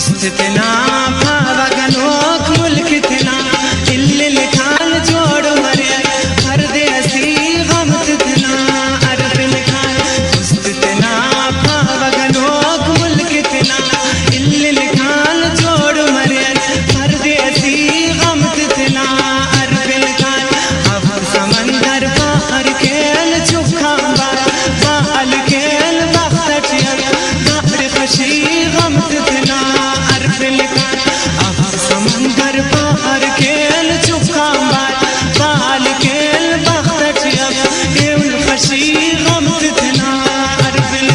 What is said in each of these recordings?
उस्तना भावगनोक मुल्क तना इल्ल खान जोड़ मरे हर देसी गम तना अरबिल खान उस्तना भावगनोक मुल्क तना इल्ल खान जोड़ मरे हर देसी गम तना अरबिल खान अब समंदर पार खेल चुका बाल खेल वक्त बाहर खुशी गम तना अब समंदर पार खेल चुका बाल खेल वक्त खुशी गम तना अरबिल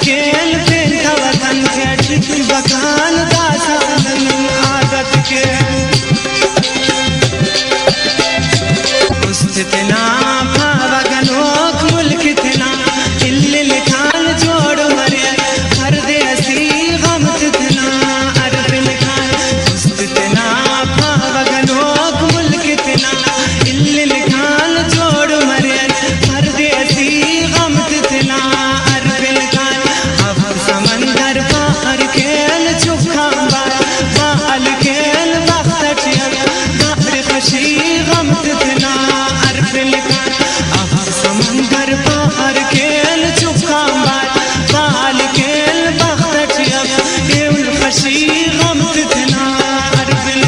खेल पेन का वतन के बखान दासान आदत के उस्तना भावगनोक मुल्क तना इल्ल खान जोड़ मरे हर देसी गम तना अरबिल खान उस्तना भावगनोक मुल्क तना इल्ल खान जोड़ मरे हर देसी गम तना अरबिल खान समंदर पार खेल चुका बाल खेल वक्त बाहर खुशी गम तना अरबिल खान अब समंदर पार खेल चुका बाल खेल वक्त खुशी गम तना अरबिल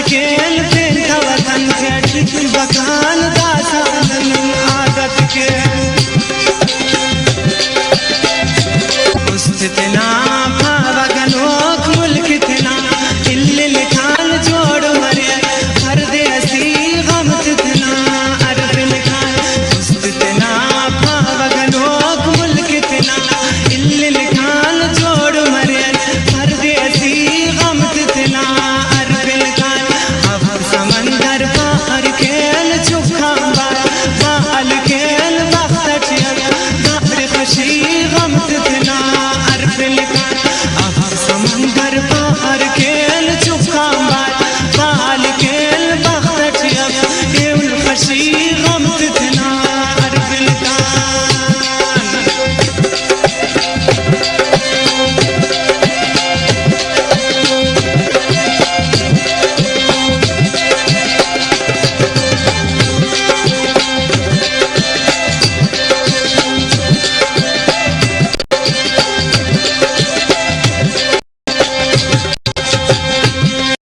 खेल पेन का वतन के बखान दासान आदत के उस्तना